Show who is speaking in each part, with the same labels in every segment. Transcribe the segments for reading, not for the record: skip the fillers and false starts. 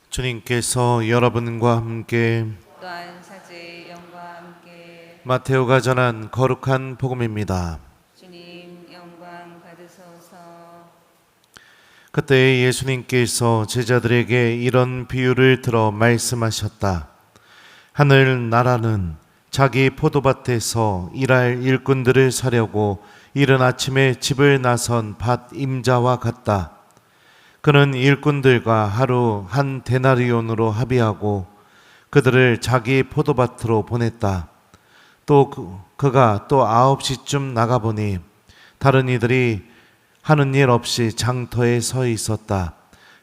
Speaker 1: 주님께서 여러분과 함께
Speaker 2: 또한 사제의 영과 함께
Speaker 1: 마테오가 전한 거룩한 복음입니다.
Speaker 2: 주님 영광 받으소서.
Speaker 1: 그때 예수님께서 제자들에게 이런 비유를 들어 말씀하셨다. 하늘 나라는 자기 포도밭에서 일할 일꾼들을 사려고 이른 아침에 집을 나선 밭 임자와 같다. 그는 일꾼들과 하루 한 데나리온으로 합의하고 그들을 자기 포도밭으로 보냈다. 또 그가 또 9시쯤 나가보니 다른 이들이 하는 일 없이 장터에 서 있었다.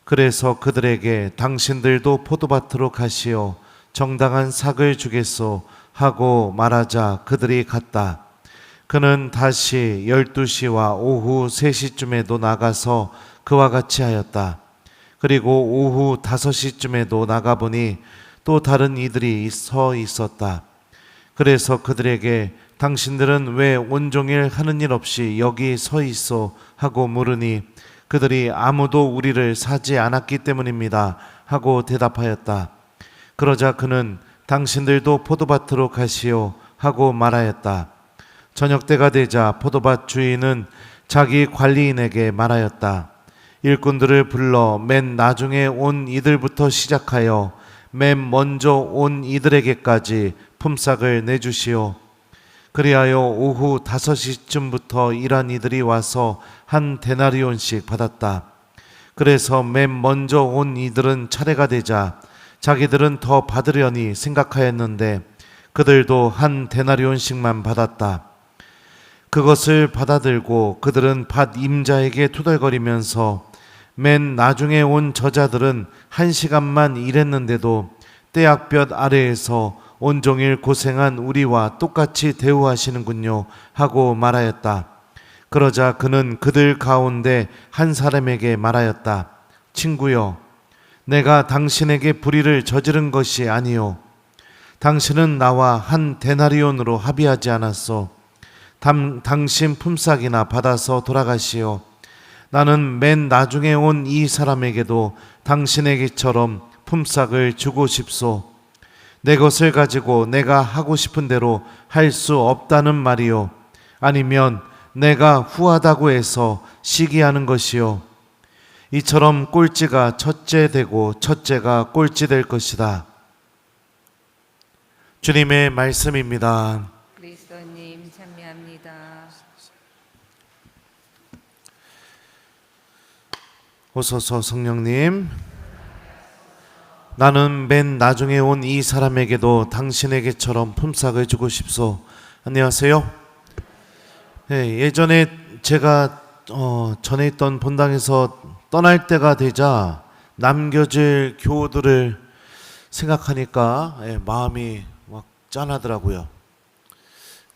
Speaker 1: 그래서 그들에게 당신들도 포도밭으로 가시오. 정당한 삭을 주겠소 하고 말하자 그들이 갔다. 그는 다시 12시와 오후 3시쯤에도 나가서 그와 같이 하였다. 그리고 오후 5시쯤에도 나가보니 또 다른 이들이 서 있었다. 그래서 그들에게 당신들은 왜 온종일 하는 일 없이 여기 서 있어 하고 물으니 그들이 아무도 우리를 사지 않았기 때문입니다 하고 대답하였다. 그러자 그는 당신들도 포도밭으로 가시오 하고 말하였다. 저녁 때가 되자 포도밭 주인은 자기 관리인에게 말하였다. 일꾼들을 불러 맨 나중에 온 이들부터 시작하여 맨 먼저 온 이들에게까지 품삯을 내주시오. 그리하여 오후 5시쯤부터 일한 이들이 와서 한 데나리온씩 받았다. 그래서 맨 먼저 온 이들은 차례가 되자 자기들은 더 받으려니 생각하였는데 그들도 한 데나리온씩만 받았다. 그것을 받아들고 그들은 밭 임자에게 투덜거리면서 맨 나중에 온 저자들은 1시간만 일했는데도 떼약볕 아래에서 온종일 고생한 우리와 똑같이 대우하시는군요 하고 말하였다. 그러자 그는 그들 가운데 한 사람에게 말하였다. 친구여, 내가 당신에게 불의를 저지른 것이 아니요. 당신은 나와 한 데나리온으로 합의하지 않았소. 당신 품삯이나 받아서 돌아가시오. 나는 맨 나중에 온 이 사람에게도 당신에게처럼 품삯을 주고 싶소. 내 것을 가지고 내가 하고 싶은 대로 할 수 없다는 말이요. 아니면 내가 후하다고 해서 시기하는 것이요. 이처럼 꼴찌가 첫째 되고 첫째가 꼴찌 될 것이다. 주님의 말씀입니다.
Speaker 2: 그리스도님 찬미합니다.
Speaker 1: 오소서 성령님, 나는 맨 나중에 온 이 사람에게도 당신에게처럼 품삯을 주고 싶소. 안녕하세요. 네, 예전에 제가 전에 있던 본당에서 떠날 때가 되자 남겨질 교우들을 생각하니까 마음이 막 짠하더라고요.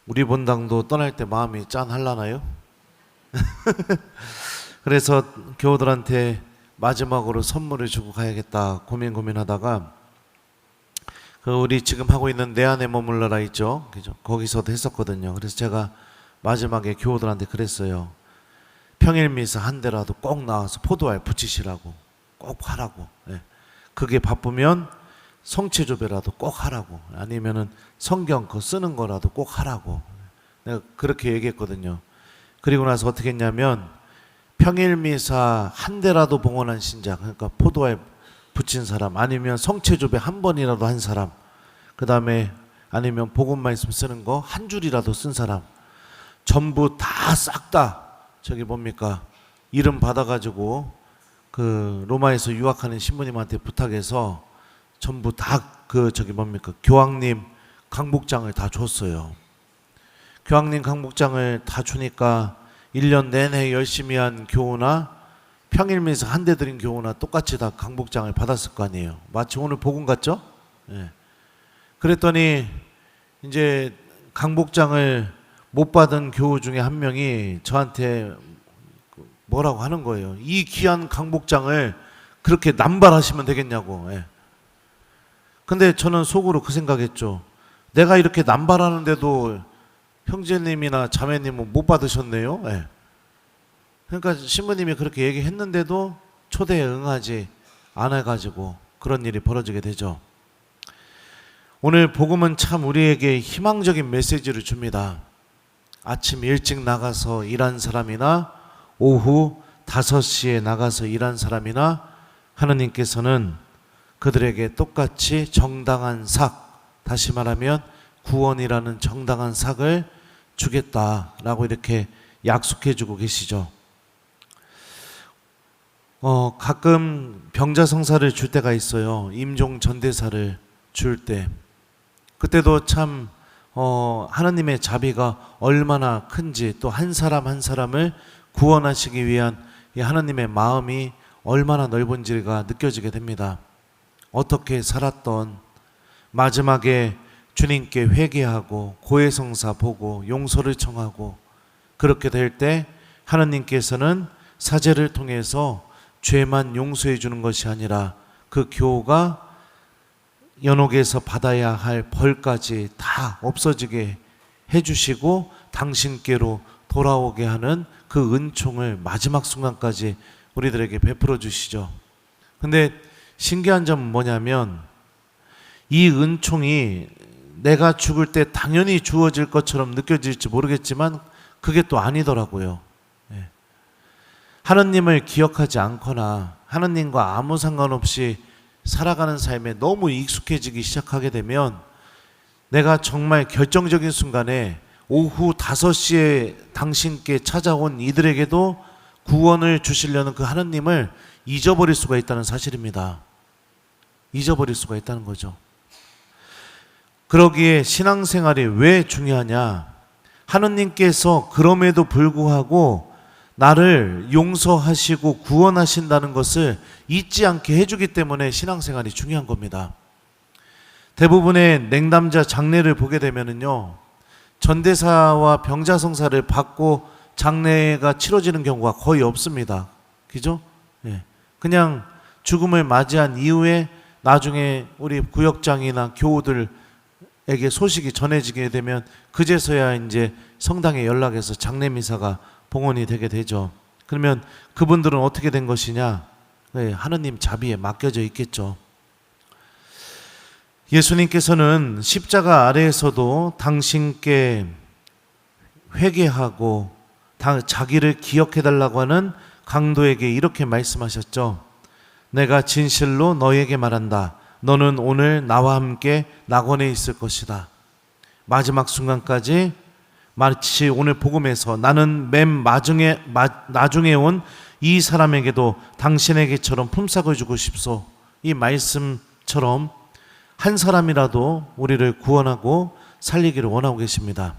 Speaker 1: 우리 본당도 떠날 때 마음이 짠하려나요? 그래서 교우들한테 마지막으로 선물을 주고 가야겠다 고민하다가 우리 지금 하고 있는 내 안에 머물러라 있죠? 그죠? 거기서도 했었거든요. 그래서 제가 마지막에 교우들한테 그랬어요. 평일 미사 한 대라도 꼭 나와서 포도알 붙이시라고, 꼭 하라고. 네. 그게 바쁘면 성체조배라도 꼭 하라고, 아니면은 성경 그거 쓰는 거라도 꼭 하라고. 내가 그렇게 얘기했거든요. 그리고 나서 어떻게 했냐면 평일 미사 한 대라도 봉헌한 신자, 그러니까 포도알 붙인 사람, 아니면 성체조배 한 번이라도 한 사람, 그 다음에 아니면 복음 말씀 쓰는 거 한 줄이라도 쓴 사람, 전부 다 싹 다 저기 뭡니까 이름 받아가지고 그 로마에서 유학하는 신부님한테 부탁해서 전부 다 그 저기 뭡니까 교황님 강복장을 다 줬어요. 교황님 강복장을 다 주니까 1년 내내 열심히 한 교우나 평일 미사 한 대 드린 교우나 똑같이 다 강복장을 받았을 거 아니에요. 마치 오늘 복음 같죠? 예. 그랬더니 이제 강복장을 못 받은 교우 중에 한 명이 저한테 뭐라고 하는 거예요. 이 귀한 강복장을 그렇게 남발하시면 되겠냐고. 예. 근데 저는 속으로 그 생각했죠. 내가 이렇게 남발하는데도 형제님이나 자매님은 못 받으셨네요. 예. 그러니까 신부님이 그렇게 얘기했는데도 초대에 응하지 않아가지고 그런 일이 벌어지게 되죠. 오늘 복음은 참 우리에게 희망적인 메시지를 줍니다. 아침 일찍 나가서 일한 사람이나 오후 5시에 나가서 일한 사람이나 하느님께서는 그들에게 똑같이 정당한 삭, 다시 말하면 구원이라는 정당한 삭을 주겠다라고 이렇게 약속해 주고 계시죠. 가끔 병자성사를 줄 때가 있어요. 임종 전대사를 줄 때. 그때도 참 하나님의 자비가 얼마나 큰지, 또 한 사람 한 사람을 구원하시기 위한 이 하나님의 마음이 얼마나 넓은지가 느껴지게 됩니다. 어떻게 살았던, 마지막에 주님께 회개하고 고해성사 보고 용서를 청하고, 그렇게 될 때 하나님께서는 사제를 통해서 죄만 용서해 주는 것이 아니라 그 교우가 연옥에서 받아야 할 벌까지 다 없어지게 해주시고 당신께로 돌아오게 하는 그 은총을 마지막 순간까지 우리들에게 베풀어 주시죠. 근데 신기한 점은 뭐냐면 이 은총이 내가 죽을 때 당연히 주어질 것처럼 느껴질지 모르겠지만 그게 또 아니더라고요. 하느님을 기억하지 않거나 하느님과 아무 상관없이 살아가는 삶에 너무 익숙해지기 시작하게 되면 내가 정말 결정적인 순간에 오후 5시에 당신께 찾아온 이들에게도 구원을 주시려는 그 하느님을 잊어버릴 수가 있다는 사실입니다. 잊어버릴 수가 있다는 거죠. 그러기에 신앙생활이 왜 중요하냐? 하느님께서 그럼에도 불구하고 나를 용서하시고 구원하신다는 것을 잊지 않게 해주기 때문에 신앙생활이 중요한 겁니다. 대부분의 냉담자 장례를 보게 되면은요, 전대사와 병자성사를 받고 장례가 치러지는 경우가 거의 없습니다. 그죠? 그냥 죽음을 맞이한 이후에 나중에 우리 구역장이나 교우들에게 소식이 전해지게 되면 그제서야 이제 성당에 연락해서 장례 미사가 봉헌이 되게 되죠. 그러면 그분들은 어떻게 된 것이냐? 하느님 자비에 맡겨져 있겠죠. 예수님께서는 십자가 아래에서도 당신께 회개하고 자기를 기억해달라고 하는 강도에게 이렇게 말씀하셨죠. 내가 진실로 너에게 말한다. 너는 오늘 나와 함께 낙원에 있을 것이다. 마지막 순간까지 마치 오늘 복음에서 나는 맨 나중에 온 이 사람에게도 당신에게처럼 품삯을 주고 싶소. 이 말씀처럼 한 사람이라도 우리를 구원하고 살리기를 원하고 계십니다.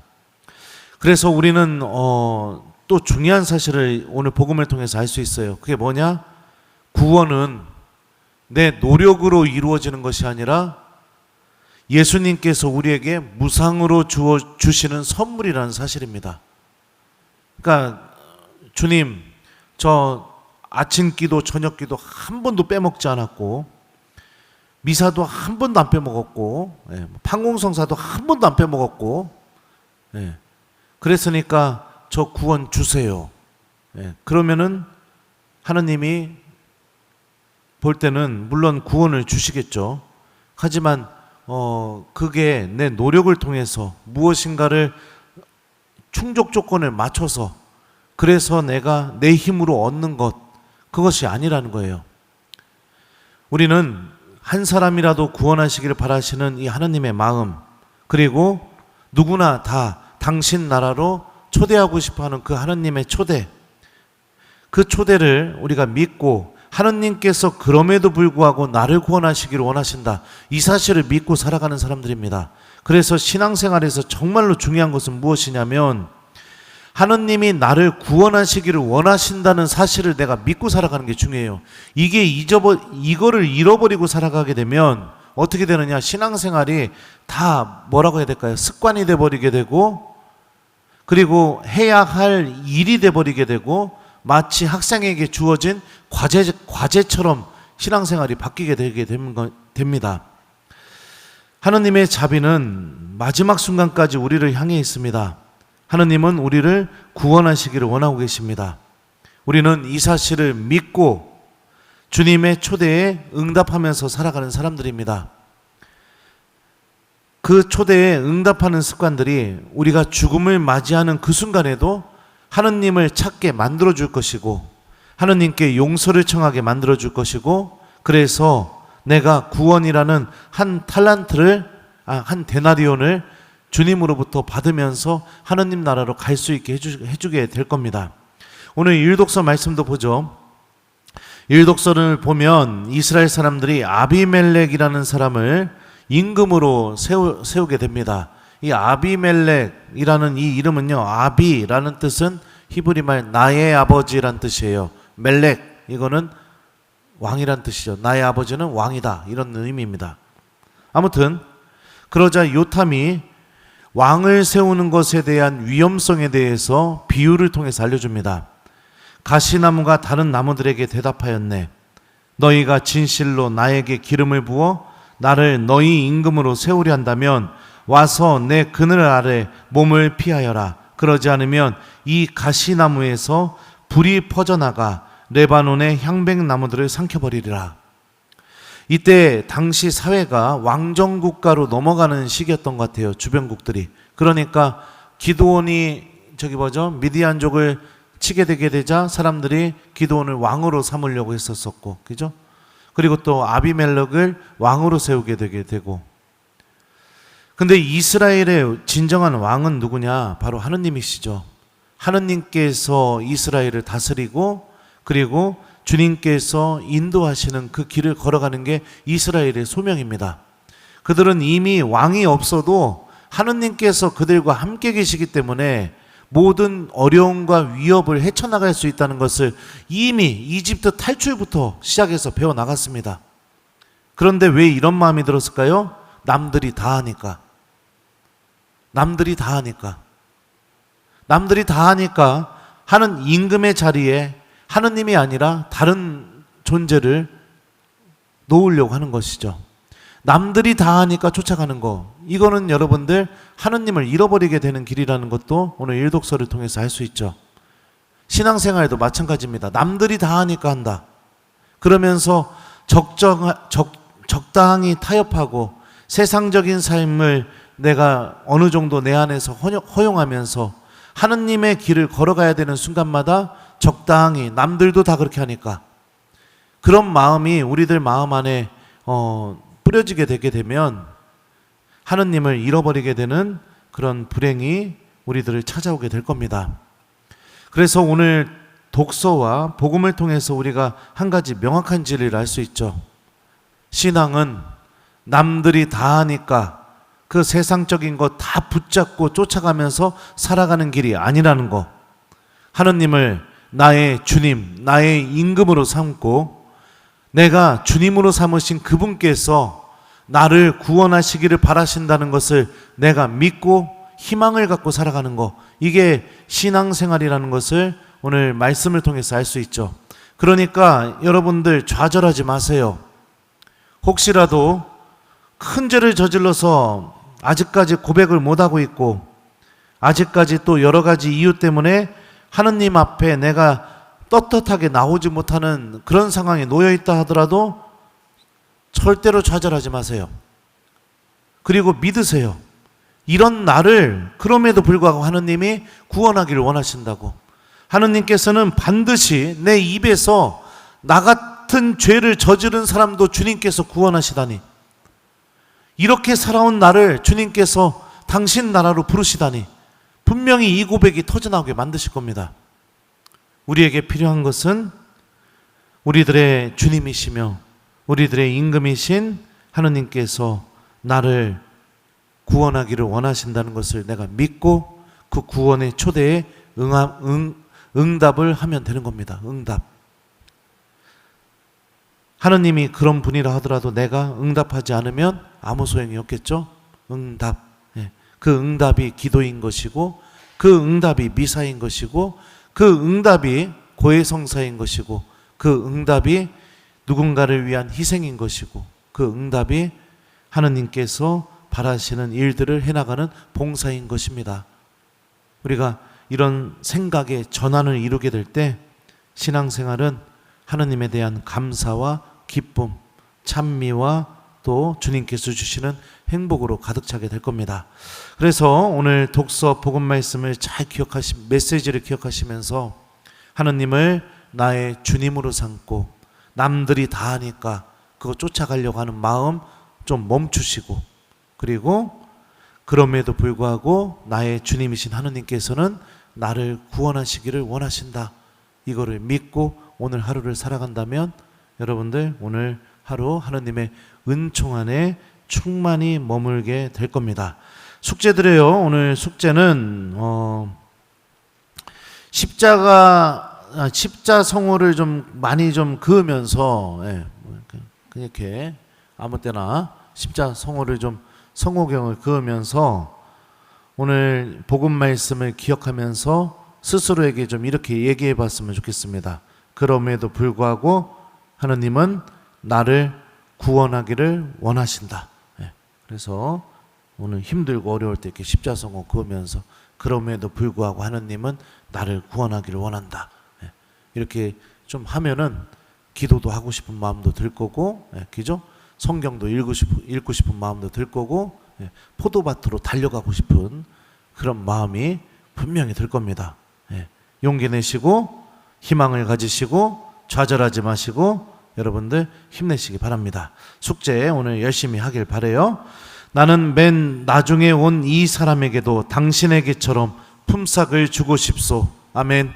Speaker 1: 그래서 우리는 또 중요한 사실을 오늘 복음을 통해서 알 수 있어요. 그게 뭐냐? 구원은 내 노력으로 이루어지는 것이 아니라 예수님께서 우리에게 무상으로 주시는 선물이라는 사실입니다. 그러니까 주님, 저 아침 기도 저녁 기도 한 번도 빼먹지 않았고 미사도 한 번도 안 빼먹었고 판공성사도 한 번도 안 빼먹었고 그랬으니까 저 구원 주세요. 그러면은 하느님이 볼 때는 물론 구원을 주시겠죠. 하지만 그게 내 노력을 통해서 무엇인가를 충족 조건을 맞춰서 그래서 내가 내 힘으로 얻는 것, 그것이 아니라는 거예요. 우리는 한 사람이라도 구원하시기를 바라시는 이 하나님의 마음, 그리고 누구나 다 당신 나라로 초대하고 싶어하는 그 하나님의 초대, 그 초대를 우리가 믿고 하느님께서 그럼에도 불구하고 나를 구원하시기를 원하신다, 이 사실을 믿고 살아가는 사람들입니다. 그래서 신앙생활에서 정말로 중요한 것은 무엇이냐면 하느님이 나를 구원하시기를 원하신다는 사실을 내가 믿고 살아가는 게 중요해요. 이거를 잃어버리고 살아가게 되면 어떻게 되느냐? 신앙생활이 다 뭐라고 해야 될까요? 습관이 돼버리게 되고, 그리고 해야 할 일이 돼버리게 되고, 마치 학생에게 주어진 과제처럼 신앙생활이 바뀌게 되게 됩니다. 하느님의 자비는 마지막 순간까지 우리를 향해 있습니다. 하느님은 우리를 구원하시기를 원하고 계십니다. 우리는 이 사실을 믿고 주님의 초대에 응답하면서 살아가는 사람들입니다. 그 초대에 응답하는 습관들이 우리가 죽음을 맞이하는 그 순간에도 하느님을 찾게 만들어 줄 것이고 하느님께 용서를 청하게 만들어 줄 것이고, 그래서 내가 구원이라는 한 데나리온을 주님으로부터 받으면서 하느님 나라로 갈 수 있게 해주게 될 겁니다. 오늘 일독서 말씀도 보죠. 일독서를 보면 이스라엘 사람들이 아비멜렉이라는 사람을 임금으로 세우게 됩니다. 이 아비멜렉이라는 이 이름은요, 아비라는 뜻은 히브리 말 나의 아버지란 뜻이에요. 멜렉, 이거는 왕이란 뜻이죠. 나의 아버지는 왕이다, 이런 의미입니다. 아무튼 그러자 요탐이 왕을 세우는 것에 대한 위험성에 대해서 비유를 통해서 알려줍니다. 가시나무가 다른 나무들에게 대답하였네. 너희가 진실로 나에게 기름을 부어 나를 너희 임금으로 세우려 한다면 와서 내 그늘 아래 몸을 피하여라. 그러지 않으면 이 가시나무에서 불이 퍼져나가 레바논의 향백나무들을 삼켜버리리라. 이때 당시 사회가 왕정국가로 넘어가는 시기였던 것 같아요. 주변국들이. 그러니까 기드온이 미디안족을 치게 되게 되자 사람들이 기드온을 왕으로 삼으려고 했었었고, 그죠? 그리고 또 아비멜렉을 왕으로 세우게 되게 되고. 근데 이스라엘의 진정한 왕은 누구냐? 바로 하느님이시죠. 하느님께서 이스라엘을 다스리고, 그리고 주님께서 인도하시는 그 길을 걸어가는 게 이스라엘의 소명입니다. 그들은 이미 왕이 없어도 하느님께서 그들과 함께 계시기 때문에 모든 어려움과 위협을 헤쳐나갈 수 있다는 것을 이미 이집트 탈출부터 시작해서 배워나갔습니다. 그런데 왜 이런 마음이 들었을까요? 남들이 다 하니까. 남들이 다 하니까 하는 임금의 자리에 하느님이 아니라 다른 존재를 놓으려고 하는 것이죠. 남들이 다 하니까 쫓아가는 거, 이거는 여러분들 하느님을 잃어버리게 되는 길이라는 것도 오늘 일독서를 통해서 알 수 있죠. 신앙생활도 마찬가지입니다. 남들이 다 하니까 한다. 그러면서 적당히 타협하고 세상적인 삶을 내가 어느 정도 내 안에서 허용하면서 하느님의 길을 걸어가야 되는 순간마다 적당히, 남들도 다 그렇게 하니까, 그런 마음이 우리들 마음 안에 뿌려지게 되게 되면 하느님을 잃어버리게 되는 그런 불행이 우리들을 찾아오게 될 겁니다. 그래서 오늘 독서와 복음을 통해서 우리가 한 가지 명확한 진리를 알 수 있죠. 신앙은 남들이 다 하니까 그 세상적인 거 다 붙잡고 쫓아가면서 살아가는 길이 아니라는 거, 하느님을 나의 주님, 나의 임금으로 삼고 내가 주님으로 삼으신 그분께서 나를 구원하시기를 바라신다는 것을 내가 믿고 희망을 갖고 살아가는 거, 이게 신앙생활이라는 것을 오늘 말씀을 통해서 알 수 있죠. 그러니까 여러분들 좌절하지 마세요. 혹시라도 큰 죄를 저질러서 아직까지 고백을 못하고 있고, 아직까지 또 여러 가지 이유 때문에 하느님 앞에 내가 떳떳하게 나오지 못하는 그런 상황에 놓여있다 하더라도 절대로 좌절하지 마세요. 그리고 믿으세요. 이런 나를 그럼에도 불구하고 하느님이 구원하기를 원하신다고. 하느님께서는 반드시 내 입에서 나 같은 죄를 저지른 사람도 주님께서 구원하시다니, 이렇게 살아온 나를 주님께서 당신 나라로 부르시다니, 분명히 이 고백이 터져나오게 만드실 겁니다. 우리에게 필요한 것은 우리들의 주님이시며 우리들의 임금이신 하느님께서 나를 구원하기를 원하신다는 것을 내가 믿고 그 구원의 초대에 응답을 하면 되는 겁니다. 응답. 하느님이 그런 분이라 하더라도 내가 응답하지 않으면 아무 소용이 없겠죠? 응답. 그 응답이 기도인 것이고, 그 응답이 미사인 것이고, 그 응답이 고해성사인 것이고, 그 응답이 누군가를 위한 희생인 것이고, 그 응답이 하느님께서 바라시는 일들을 해나가는 봉사인 것입니다. 우리가 이런 생각의 전환을 이루게 될 때 신앙생활은 하나님에 대한 감사와 기쁨, 찬미와 또 주님께서 주시는 행복으로 가득 차게 될 겁니다. 그래서 오늘 독서 복음 말씀을 잘 메시지를 기억하시면서 하나님을 나의 주님으로 삼고 남들이 다 하니까 그거 쫓아가려고 하는 마음 좀 멈추시고, 그리고 그럼에도 불구하고 나의 주님이신 하느님께서는 나를 구원하시기를 원하신다, 이거를 믿고 오늘 하루를 살아간다면 여러분들 오늘 하루 하느님의 은총 안에 충만히 머물게 될 겁니다. 숙제드려요. 오늘 숙제는 십자성호를 좀 많이 좀 그으면서, 이렇게 아무 때나 십자성호를 좀 성호경을 그으면서 오늘 복음 말씀을 기억하면서 스스로에게 좀 이렇게 얘기해 봤으면 좋겠습니다. 그럼에도 불구하고 하나님은 나를 구원하기를 원하신다. 그래서 오늘 힘들고 어려울 때 이렇게 십자성호 그으면서 그럼에도 불구하고 하나님은 나를 구원하기를 원한다, 이렇게 좀 하면은 기도도 하고 싶은 마음도 들 거고, 그죠? 성경도 읽고 싶은 마음도 들 거고, 포도밭으로 달려가고 싶은 그런 마음이 분명히 들 겁니다. 용기 내시고 희망을 가지시고 좌절하지 마시고 여러분들 힘내시기 바랍니다. 숙제 오늘 열심히 하길 바라요. 나는 맨 나중에 온 이 사람에게도 당신에게처럼 품삯을 주고 싶소. 아멘.